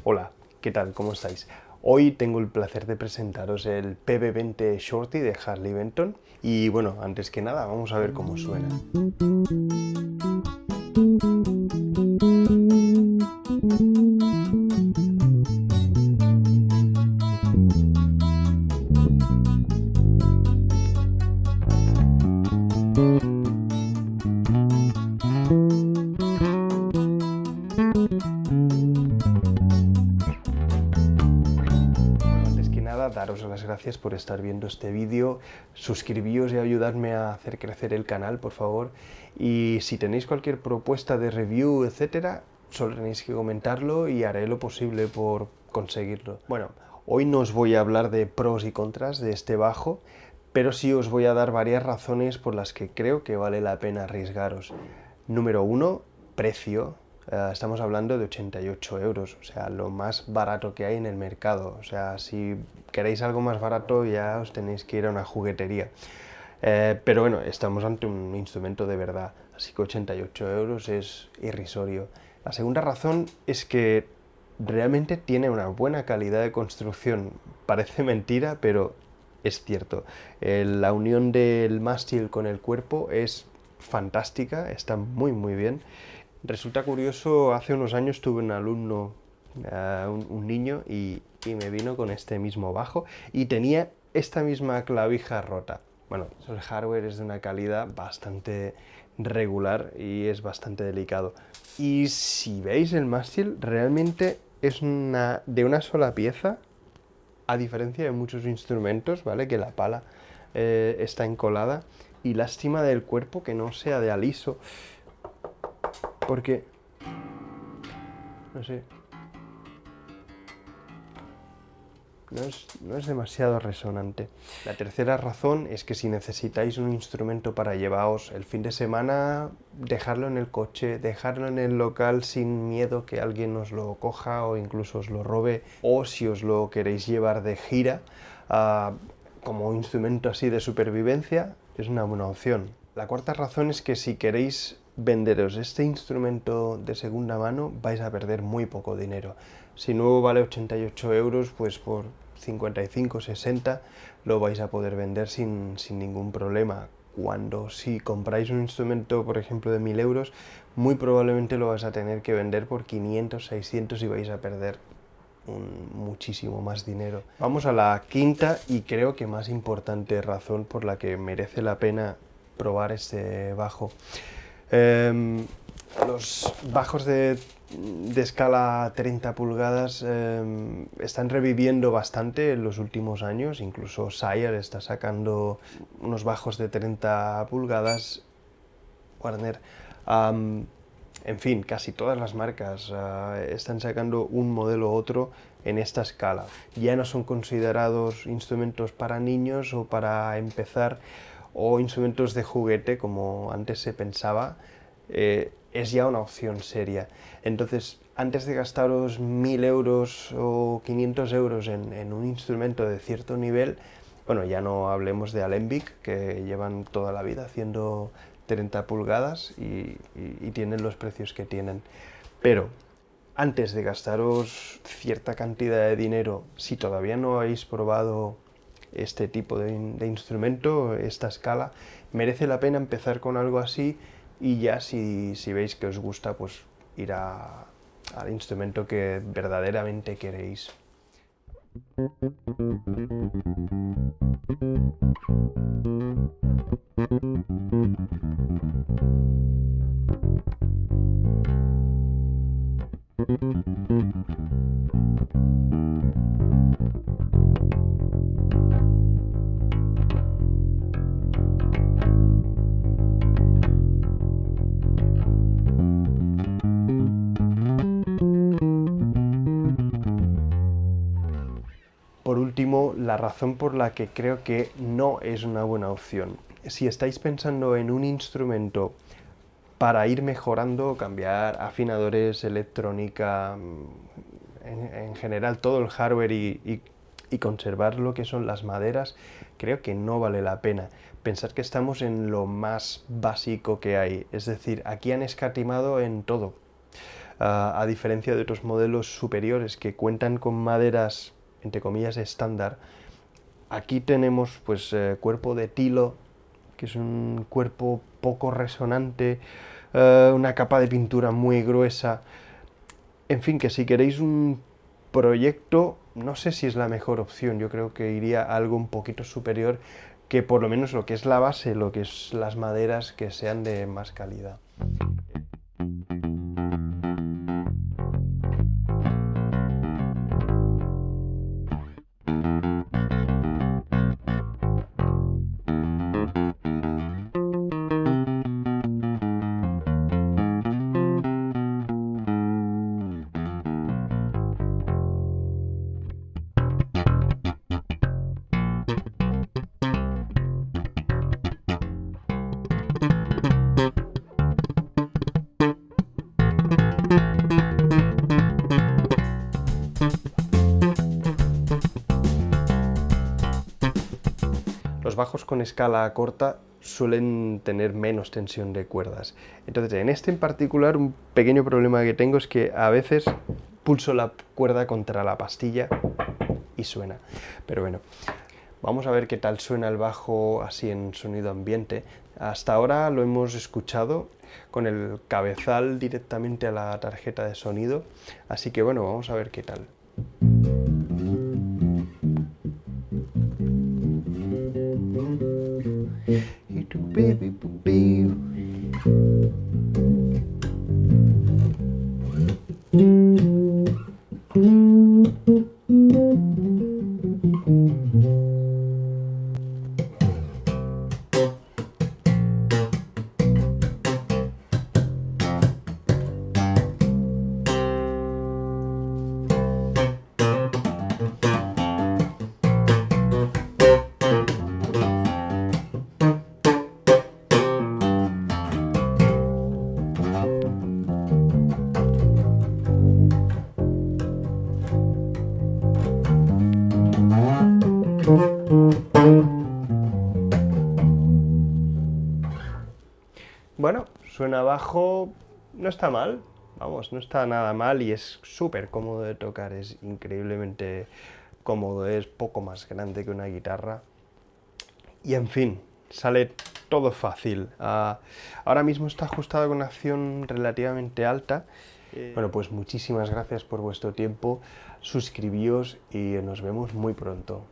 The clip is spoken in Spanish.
Hola, ¿qué tal? ¿Cómo estáis? Hoy tengo el placer de presentaros el PB20 Shorty de Harley Benton y bueno, antes que nada vamos a ver cómo suena. Daros las gracias por estar viendo este vídeo, suscribíos y ayudadme a hacer crecer el canal, por favor, y si tenéis cualquier propuesta de review, etcétera, solo tenéis que comentarlo y haré lo posible por conseguirlo. Bueno, hoy no os voy a hablar de pros y contras de este bajo, pero sí os voy a dar varias razones por las que creo que vale la pena arriesgaros. Número 1, precio. Estamos hablando de 88 euros, o sea, lo más barato que hay en el mercado. O sea, si queréis algo más barato ya os tenéis que ir a una juguetería. Pero bueno, estamos ante un instrumento de verdad, así que 88 euros es irrisorio. La segunda razón es que realmente tiene una buena calidad de construcción. Parece mentira, pero es cierto. La unión del mástil con el cuerpo es fantástica, está muy bien. Resulta curioso, hace unos años tuve un alumno, un niño, y me vino con este mismo bajo y tenía esta misma clavija rota. Bueno, el hardware es de una calidad bastante regular y es bastante delicado. Y si veis el mástil, realmente es de una sola pieza, a diferencia de muchos instrumentos, ¿vale? Que la pala está encolada, y lástima del cuerpo que no sea de aliso, porque, no sé, no es demasiado resonante. La tercera razón es que si necesitáis un instrumento para llevaros el fin de semana, dejarlo en el coche, dejarlo en el local sin miedo que alguien os lo coja o incluso os lo robe, o si os lo queréis llevar de gira, como un instrumento así de supervivencia, es una buena opción. La cuarta razón es que si queréis venderos este instrumento de segunda mano, vais a perder muy poco dinero. Si nuevo vale 88 euros, pues por 55, 60 lo vais a poder vender sin ningún problema. Cuando si compráis un instrumento, por ejemplo, de 1000 euros, muy probablemente lo vais a tener que vender por 500, 600 y vais a perder muchísimo más dinero. Vamos a la quinta y creo que más importante razón por la que merece la pena probar este bajo. Los bajos de escala 30 pulgadas están reviviendo bastante en los últimos años. Incluso Sire está sacando unos bajos de 30 pulgadas, Warner. En fin, casi todas las marcas están sacando un modelo u otro en esta escala. Ya no son considerados instrumentos para niños o para empezar, o instrumentos de juguete como antes se pensaba. Es ya una opción seria. Entonces, antes de gastaros 1000 euros o 500 euros en un instrumento de cierto nivel, bueno, ya no hablemos de Alembic, que llevan toda la vida haciendo 30 pulgadas y tienen los precios que tienen. Pero antes de gastaros cierta cantidad de dinero, si todavía no habéis probado este tipo de instrumento, esta escala, merece la pena empezar con algo así y ya si veis que os gusta, pues ir al instrumento que verdaderamente queréis. Por último, la razón por la que creo que no es una buena opción. Si estáis pensando en un instrumento para ir mejorando, cambiar afinadores, electrónica, en general todo el hardware y conservar lo que son las maderas, creo que no vale la pena. Pensad que estamos en lo más básico que hay, es decir, aquí han escatimado en todo. A diferencia de otros modelos superiores que cuentan con maderas, entre comillas, estándar, aquí tenemos pues cuerpo de tilo, que es un cuerpo poco resonante, una capa de pintura muy gruesa. En fin, que si queréis un proyecto, no sé si es la mejor opción, yo creo que iría a algo un poquito superior, que por lo menos lo que es la base, lo que es las maderas, que sean de más calidad. Los bajos con escala corta suelen tener menos tensión de cuerdas. Entonces, en este en particular, un pequeño problema que tengo es que a veces pulso la cuerda contra la pastilla y suena. Pero bueno, vamos a ver qué tal suena el bajo así en sonido ambiente. Hasta ahora lo hemos escuchado con el cabezal directamente a la tarjeta de sonido, así que bueno, vamos a ver qué tal. Bueno, suena bajo, no está mal, vamos, no está nada mal y es súper cómodo de tocar, es increíblemente cómodo, es poco más grande que una guitarra y en fin, sale todo fácil. Ahora mismo está ajustado con una acción relativamente alta. Bueno, pues muchísimas gracias por vuestro tiempo, suscribíos y nos vemos muy pronto.